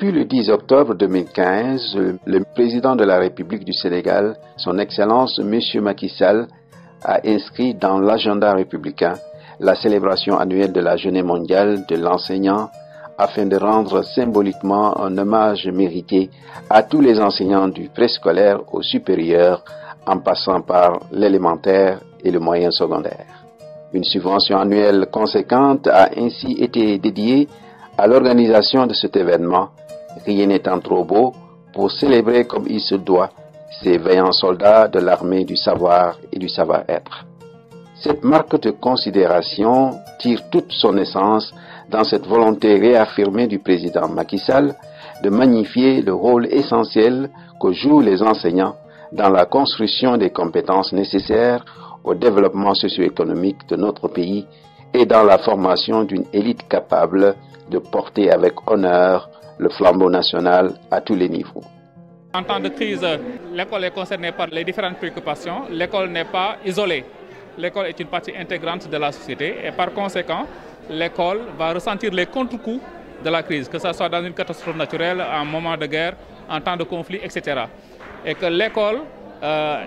Depuis le 10 octobre 2015, le président de la République du Sénégal, son Excellence M. Macky Sall, a inscrit dans l'agenda républicain la célébration annuelle de la Journée mondiale de l'enseignant afin de rendre symboliquement un hommage mérité à tous les enseignants du préscolaire au supérieur en passant par l'élémentaire et le moyen secondaire. Une subvention annuelle conséquente a ainsi été dédiée à l'organisation de cet événement, rien n'étant trop beau pour célébrer comme il se doit ces vaillants soldats de l'armée du savoir et du savoir-être. Cette marque de considération tire toute son essence dans cette volonté réaffirmée du président Macky Sall de magnifier le rôle essentiel que jouent les enseignants dans la construction des compétences nécessaires au développement socio-économique de notre pays et dans la formation d'une élite capable de porter avec honneur le flambeau national à tous les niveaux. En temps de crise, l'école est concernée par les différentes préoccupations. L'école n'est pas isolée. L'école est une partie intégrante de la société et par conséquent, l'école va ressentir les contre-coups de la crise, que ce soit dans une catastrophe naturelle, en moment de guerre, en temps de conflit, etc. Et que l'école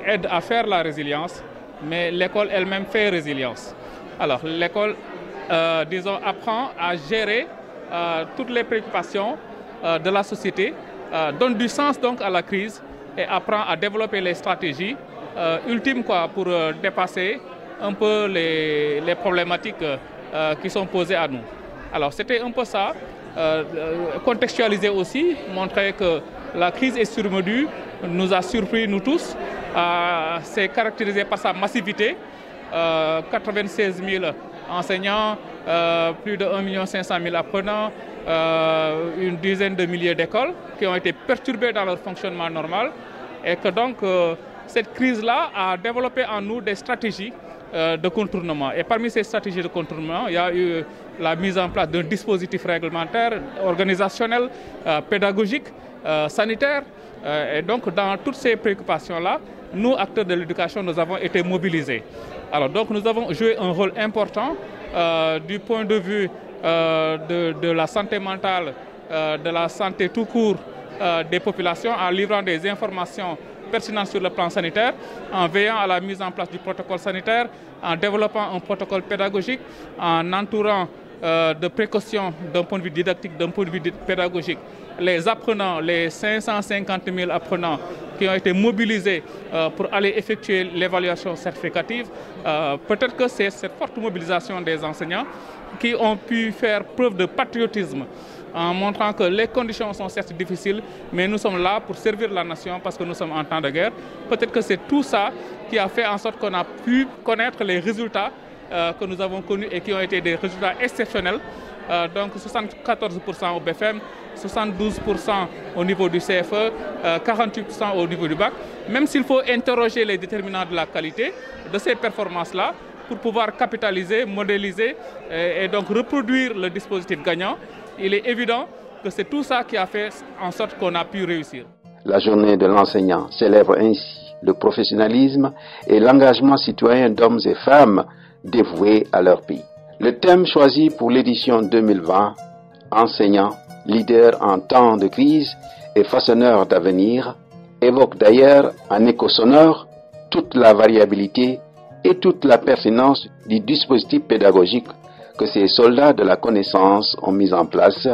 aide à faire la résilience, mais l'école elle-même fait résilience. Alors l'école, apprend à gérer toutes les préoccupations de la société, donne du sens donc à la crise et apprend à développer les stratégies ultimes pour dépasser un peu les problématiques qui sont posées à nous. Alors c'était un peu ça, contextualiser aussi, montrer que la crise est survenue, nous a surpris nous tous, c'est caractérisé par sa massivité, 96 000 enseignants, plus de 1 500 000 apprenants, une dizaine de milliers d'écoles qui ont été perturbées dans leur fonctionnement normal et que donc cette crise-là a développé en nous des stratégies de contournement. Et parmi ces stratégies de contournement, il y a eu la mise en place d'un dispositif réglementaire, organisationnel, pédagogique, sanitaire. Et donc dans toutes ces préoccupations-là, nous, acteurs de l'éducation, nous avons été mobilisés. Alors donc nous avons joué un rôle important du point de vue de la santé mentale, de la santé tout court des populations en livrant des informations pertinentes sur le plan sanitaire, en veillant à la mise en place du protocole sanitaire, en développant un protocole pédagogique, en entourant de précautions d'un point de vue didactique, d'un point de vue pédagogique, les apprenants, les 550 000 apprenants qui ont été mobilisés pour aller effectuer l'évaluation certificative. Peut-être que c'est cette forte mobilisation des enseignants qui ont pu faire preuve de patriotisme en montrant que les conditions sont certes difficiles, mais nous sommes là pour servir la nation parce que nous sommes en temps de guerre. Peut-être que c'est tout ça qui a fait en sorte qu'on a pu connaître les résultats que nous avons connus et qui ont été des résultats exceptionnels. Donc 74% au BFM, 72% au niveau du CFE, 48% au niveau du bac. Même s'il faut interroger les déterminants de la qualité de ces performances-là pour pouvoir capitaliser, modéliser et donc reproduire le dispositif gagnant, il est évident que c'est tout ça qui a fait en sorte qu'on a pu réussir. La journée de l'enseignant célèbre ainsi le professionnalisme et l'engagement citoyen d'hommes et femmes dévoués à leur pays. Le thème choisi pour l'édition 2020, enseignants, leaders en temps de crise et façonneurs d'avenir, évoque d'ailleurs en écho sonore toute la variabilité et toute la pertinence du dispositif pédagogique que ces soldats de la connaissance ont mis en place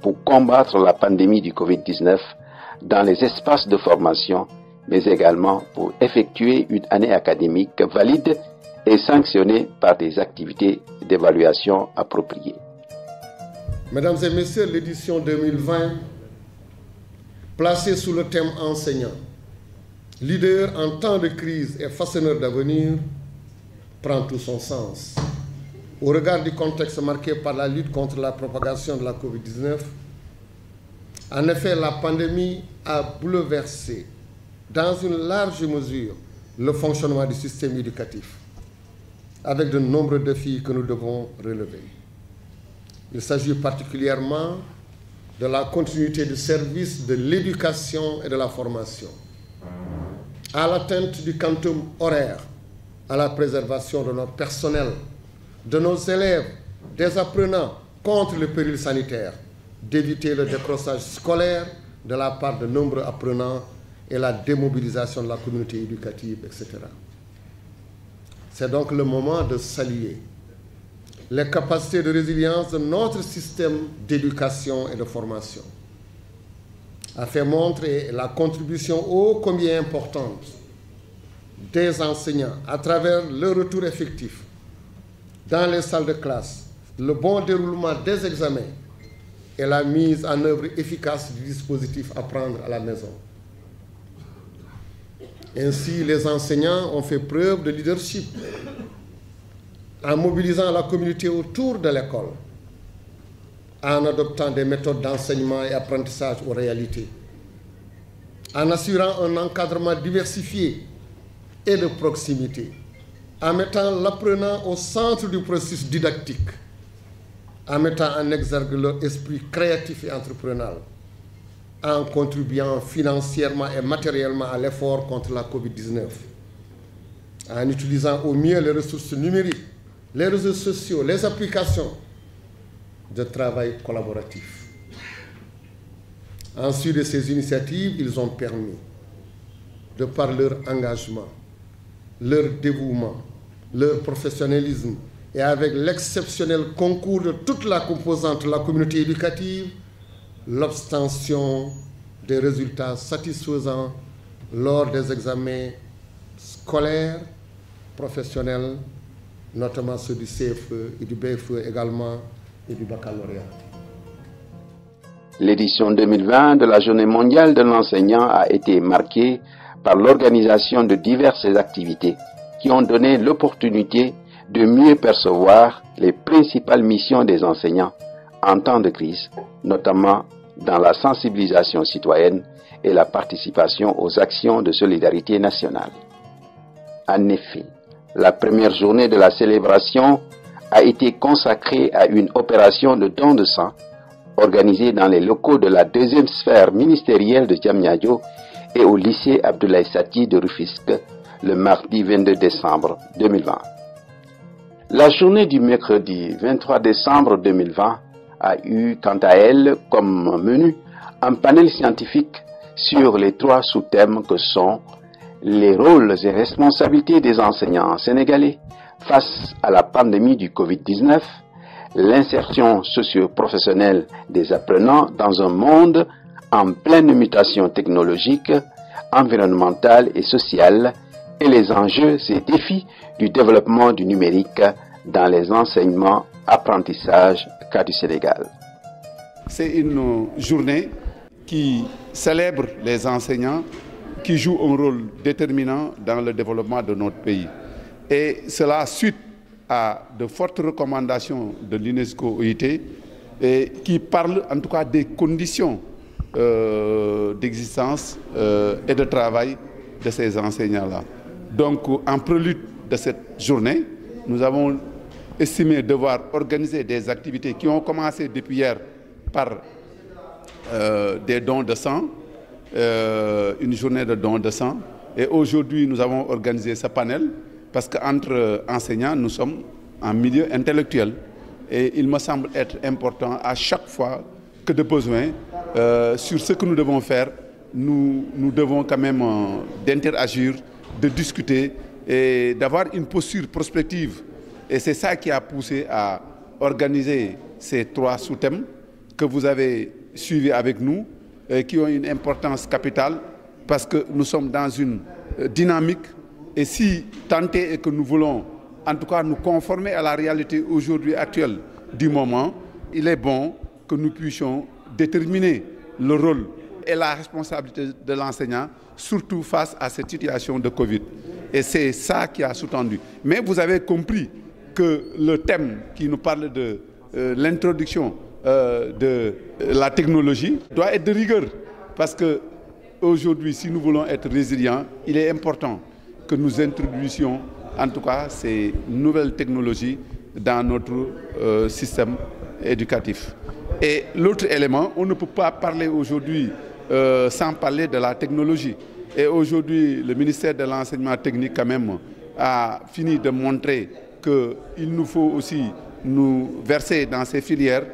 pour combattre la pandémie du Covid-19 dans les espaces de formation, mais également pour effectuer une année académique valide et sanctionnée par des activités d'évaluation appropriées. Mesdames et messieurs, l'édition 2020, placée sous le thème enseignant, leader en temps de crise et façonneur d'avenir, prend tout son sens. Au regard du contexte marqué par la lutte contre la propagation de la Covid-19, en effet, la pandémie a bouleversé dans une large mesure le fonctionnement du système éducatif, avec de nombreux défis que nous devons relever. Il s'agit particulièrement de la continuité du service de l'éducation et de la formation, à l'atteinte du quantum horaire, à la préservation de notre personnel, de nos élèves, des apprenants contre le péril sanitaire, d'éviter le décrochage scolaire de la part de nombreux apprenants et la démobilisation de la communauté éducative, etc. C'est donc le moment de saluer les capacités de résilience de notre système d'éducation et de formation, a fait montrer la contribution ô combien importante des enseignants à travers le retour effectif dans les salles de classe, le bon déroulement des examens et la mise en œuvre efficace du dispositif Apprendre à la maison. Ainsi, les enseignants ont fait preuve de leadership en mobilisant la communauté autour de l'école, en adoptant des méthodes d'enseignement et apprentissage aux réalités, en assurant un encadrement diversifié et de proximité, en mettant l'apprenant au centre du processus didactique, en mettant en exergue leur esprit créatif et entrepreneurial, en contribuant financièrement et matériellement à l'effort contre la COVID-19, en utilisant au mieux les ressources numériques, les réseaux sociaux, les applications de travail collaboratif. Ensuite de ces initiatives, ils ont permis, de par leur engagement, leur dévouement, leur professionnalisme et avec l'exceptionnel concours de toute la composante de la communauté éducative, l'obtention des résultats satisfaisants lors des examens scolaires, professionnels, notamment ceux du CFE et du BFE également, et du baccalauréat. L'édition 2020 de la Journée mondiale de l'enseignant a été marquée par l'organisation de diverses activités qui ont donné l'opportunité de mieux percevoir les principales missions des enseignants en temps de crise, notamment dans la sensibilisation citoyenne et la participation aux actions de solidarité nationale. En effet, la première journée de la célébration a été consacrée à une opération de don de sang organisée dans les locaux de la deuxième sphère ministérielle de Diamniadio et au lycée Abdoulaye Sati de Rufisque le mardi 22 décembre 2020. La journée du mercredi 23 décembre 2020 a eu quant à elle comme menu un panel scientifique sur les 3 sous-thèmes que sont les rôles et responsabilités des enseignants sénégalais face à la pandémie du Covid-19, l'insertion socio-professionnelle des apprenants dans un monde en pleine mutation technologique, environnementale et sociale, et les enjeux et défis du développement du numérique dans les enseignements apprentissages cas du Sénégal. C'est une journée qui célèbre les enseignants qui jouent un rôle déterminant dans le développement de notre pays. Et cela suite à de fortes recommandations de l'UNESCO-OIT qui parlent en tout cas des conditions d'existence et de travail de ces enseignants-là. Donc, en prélude de cette journée, nous avons estimé devoir organiser des activités qui ont commencé depuis hier par des dons de sang, une journée de dons de sang. Et aujourd'hui, nous avons organisé ce panel parce qu'entre enseignants, nous sommes en milieu intellectuel. Et il me semble être important à chaque fois que de besoin, sur ce que nous devons faire, nous devons quand même d'interagir, de discuter et d'avoir une posture prospective. Et c'est ça qui a poussé à organiser ces 3 sous-thèmes que vous avez suivis avec nous et qui ont une importance capitale parce que nous sommes dans une dynamique et si tant est que nous voulons en tout cas nous conformer à la réalité aujourd'hui actuelle du moment, il est bon que nous puissions déterminer le rôle et la responsabilité de l'enseignant, surtout face à cette situation de Covid. Et c'est ça qui a sous-tendu. Mais vous avez compris que le thème qui nous parle de l'introduction de la technologie doit être de rigueur. Parce que aujourd'hui, si nous voulons être résilients, il est important que nous introduisions en tout cas ces nouvelles technologies dans notre système éducatif. Et l'autre élément, on ne peut pas parler aujourd'hui sans parler de la technologie. Et aujourd'hui, le ministère de l'enseignement technique quand même a fini de montrer qu'il nous faut aussi nous verser dans ces filières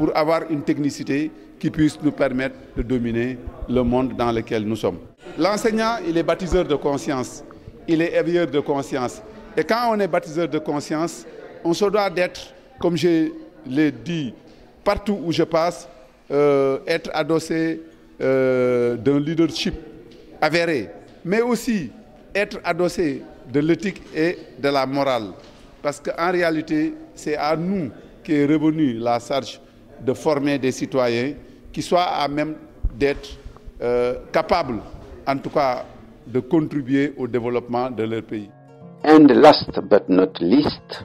pour avoir une technicité qui puisse nous permettre de dominer le monde dans lequel nous sommes. L'enseignant, il est baptiseur de conscience, il est éveilleur de conscience. Et quand on est baptiseur de conscience, on se doit d'être, comme je l'ai dit, partout où je passe, être adossé d'un leadership avéré, mais aussi être adossé de l'éthique et de la morale. Parce qu'en réalité, c'est à nous qu'est revenue la charge de former des citoyens qui soient à même d'être capables, en tout cas, de contribuer au développement de leur pays. And last but not least,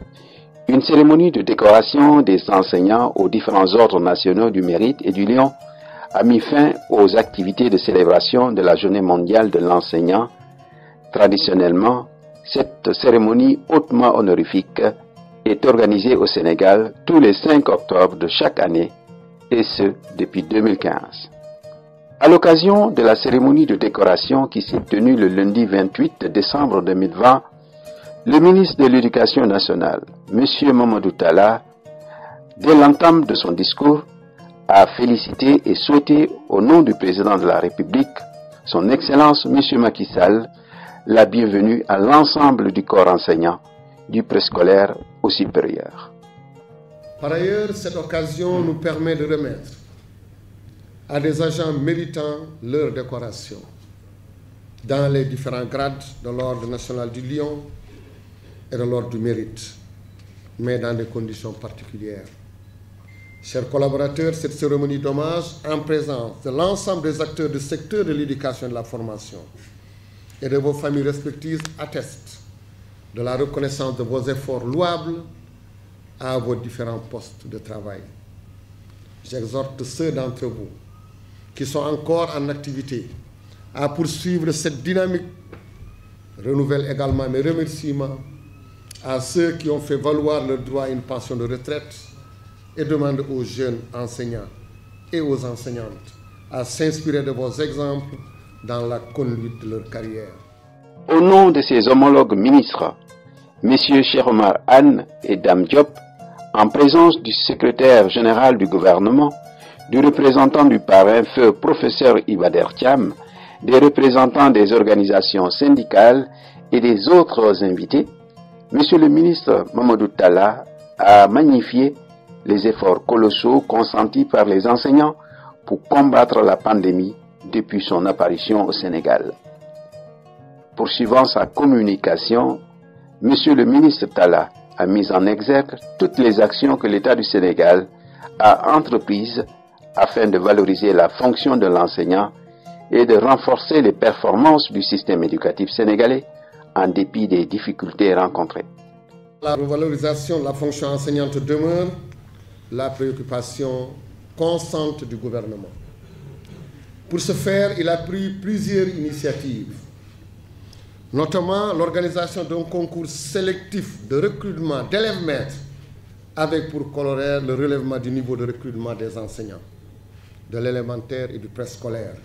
une cérémonie de décoration des enseignants aux différents ordres nationaux du Mérite et du Lion a mis fin aux activités de célébration de la Journée mondiale de l'enseignant. Traditionnellement, cette cérémonie hautement honorifique est organisée au Sénégal tous les 5 octobre de chaque année, et ce depuis 2015. À l'occasion de la cérémonie de décoration qui s'est tenue le lundi 28 décembre 2020, le ministre de l'Éducation nationale, M. Mamadou Talla, dès l'entame de son discours, a félicité et souhaité au nom du président de la République, son Excellence M. Macky Sall, la bienvenue à l'ensemble du corps enseignant, du préscolaire au supérieur. Par ailleurs, cette occasion nous permet de remettre à des agents méritants leur décoration dans les différents grades de l'Ordre national du Lion et de l'Ordre du Mérite, mais dans des conditions particulières. Chers collaborateurs, cette cérémonie d'hommage en présence de l'ensemble des acteurs du secteur de l'éducation et de la formation et de vos familles respectives atteste de la reconnaissance de vos efforts louables à vos différents postes de travail. J'exhorte ceux d'entre vous qui sont encore en activité à poursuivre cette dynamique. Renouvelle également mes remerciements à ceux qui ont fait valoir leur droit à une pension de retraite et demande aux jeunes enseignants et aux enseignantes à s'inspirer de vos exemples dans la conduite de leur carrière. Au nom de ses homologues ministres, M. Cheikh Oumar Anne et Dame Diop, en présence du secrétaire général du gouvernement, du représentant du parrain feu professeur Ibader Thiam, des représentants des organisations syndicales et des autres invités, M. le ministre Mamadou Talla a magnifié les efforts colossaux consentis par les enseignants pour combattre la pandémie depuis son apparition au Sénégal. Poursuivant sa communication, M. le ministre Talla a mis en exergue toutes les actions que l'État du Sénégal a entreprises afin de valoriser la fonction de l'enseignant et de renforcer les performances du système éducatif sénégalais en dépit des difficultés rencontrées. La revalorisation de la fonction enseignante demeure la préoccupation constante du gouvernement. Pour ce faire, il a pris plusieurs initiatives, notamment l'organisation d'un concours sélectif de recrutement d'élèves maîtres avec pour corollaire le relèvement du niveau de recrutement des enseignants, de l'élémentaire et du préscolaire,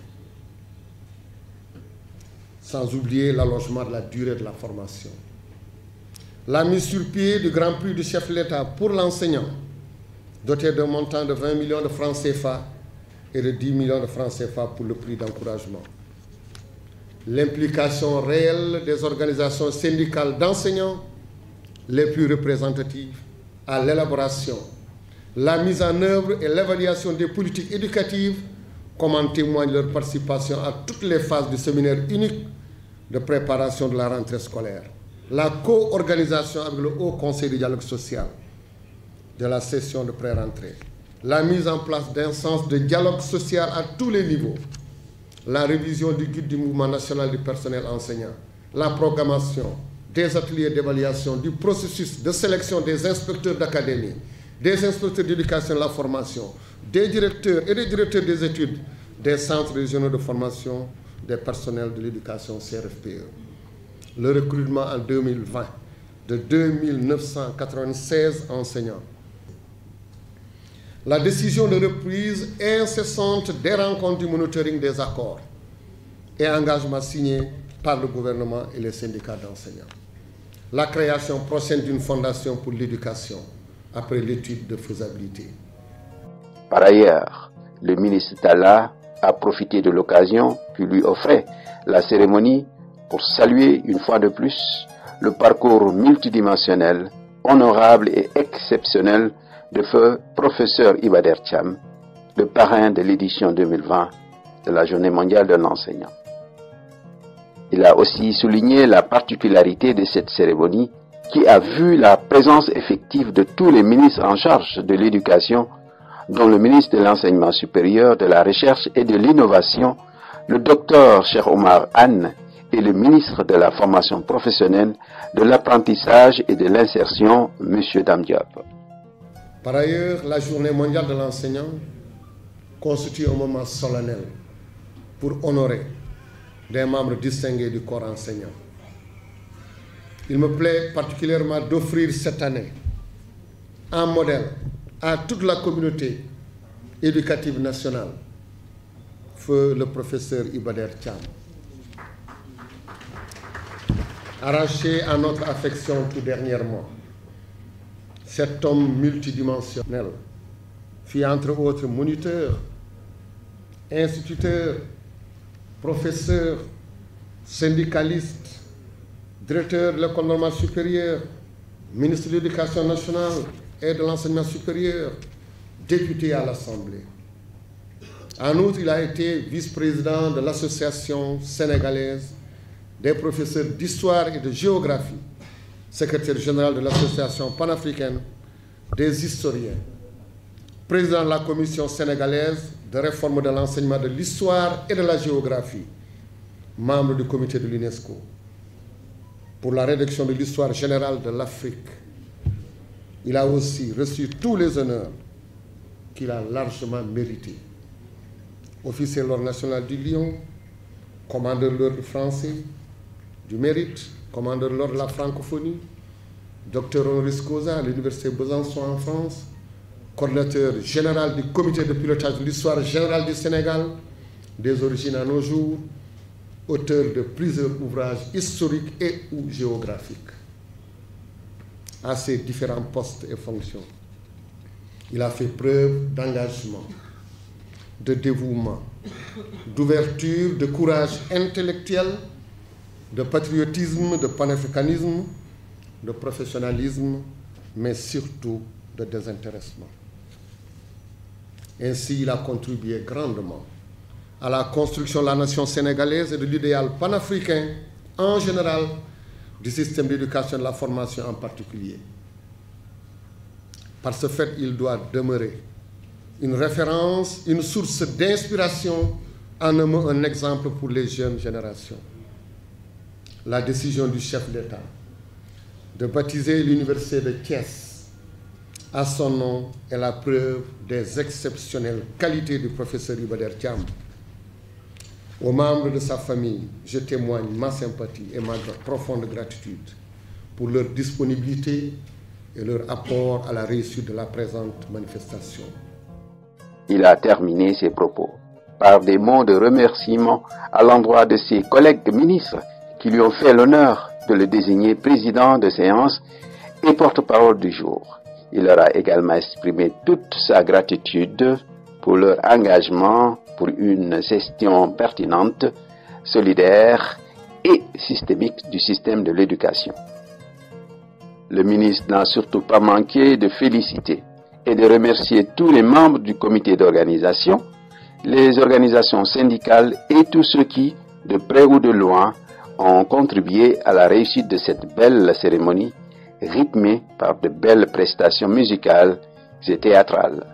sans oublier l'allongement de la durée de la formation. La mise sur pied du Grand Prix du chef de l'État pour l'enseignant, doté d'un montant de 20 millions de francs CFA et de 10 millions de francs CFA pour le prix d'encouragement. L'implication réelle des organisations syndicales d'enseignants les plus représentatives à l'élaboration, la mise en œuvre et l'évaluation des politiques éducatives, comme en témoigne leur participation à toutes les phases du séminaire unique de préparation de la rentrée scolaire. La co-organisation avec le Haut Conseil du dialogue social de la session de pré-rentrée, la mise en place d'instances de dialogue social à tous les niveaux, la révision du guide du mouvement national du personnel enseignant, la programmation des ateliers d'évaluation du processus de sélection des inspecteurs d'académie, des inspecteurs d'éducation et de la formation, des directeurs et des directeurs des études des centres régionaux de formation des personnels de l'éducation CRFPE. Le recrutement en 2020 de 2996 enseignants. La décision de reprise incessante des rencontres du monitoring des accords et engagements signés par le gouvernement et les syndicats d'enseignants. La création prochaine d'une fondation pour l'éducation après l'étude de faisabilité. Par ailleurs, le ministre Talla a profité de l'occasion que lui offrait la cérémonie pour saluer une fois de plus le parcours multidimensionnel, honorable et exceptionnel de feu professeur Iba Der Thiam, le parrain de l'édition 2020 de la Journée mondiale de l'enseignant. Il a aussi souligné la particularité de cette cérémonie qui a vu la présence effective de tous les ministres en charge de l'éducation, dont le ministre de l'Enseignement supérieur, de la Recherche et de l'Innovation, le docteur Cheikh Omar Anne, et le ministre de la Formation professionnelle, de l'apprentissage et de l'insertion, M. Dame Diop. Par ailleurs, la Journée mondiale de l'enseignant constitue un moment solennel pour honorer des membres distingués du corps enseignant. Il me plaît particulièrement d'offrir cette année un modèle à toute la communauté éducative nationale, feu le professeur Iba Der Thiam. Arraché à notre affection tout dernièrement, cet homme multidimensionnel fut entre autres moniteur, instituteur, professeur, syndicaliste, directeur de l'école normale supérieure, ministre de l'Éducation nationale et de l'enseignement supérieur, député à l'Assemblée. En outre, il a été vice-président de l'Association sénégalaise des professeurs d'histoire et de géographie, secrétaire général de l'Association panafricaine des historiens, président de la Commission sénégalaise de réforme de l'enseignement de l'histoire et de la géographie, membre du comité de l'UNESCO pour la rédaction de l'histoire générale de l'Afrique. Il a aussi reçu tous les honneurs qu'il a largement mérités. Officier de l'Ordre national du Lion, commandeur de l'Ordre français du Mérite, commandeur de l'Ordre de la francophonie, docteur honoris causa à l'Université Besançon en France, coordinateur général du comité de pilotage de l'histoire générale du Sénégal, des origines à nos jours, auteur de plusieurs ouvrages historiques et ou géographiques. À ses différents postes et fonctions, il a fait preuve d'engagement, de dévouement, d'ouverture, de courage intellectuel, de patriotisme, de panafricanisme, de professionnalisme, mais surtout de désintéressement. Ainsi, il a contribué grandement à la construction de la nation sénégalaise et de l'idéal panafricain en général, du système d'éducation et de la formation en particulier. Par ce fait, il doit demeurer une référence, une source d'inspiration, en un mot, un exemple pour les jeunes générations. La décision du chef d'État de baptiser l'université de Thiès à son nom est la preuve des exceptionnelles qualités du professeur Iba Der Thiam. Aux membres de sa famille, je témoigne ma sympathie et ma profonde gratitude pour leur disponibilité et leur apport à la réussite de la présente manifestation. Il a terminé ses propos par des mots de remerciement à l'endroit de ses collègues ministres qui lui ont fait l'honneur de le désigner président de séance et porte-parole du jour. Il leur a également exprimé toute sa gratitude pour leur engagement pour une gestion pertinente, solidaire et systémique du système de l'éducation. Le ministre n'a surtout pas manqué de féliciter et de remercier tous les membres du comité d'organisation, les organisations syndicales et tous ceux qui, de près ou de loin, ont contribué à la réussite de cette belle cérémonie rythmée par de belles prestations musicales et théâtrales.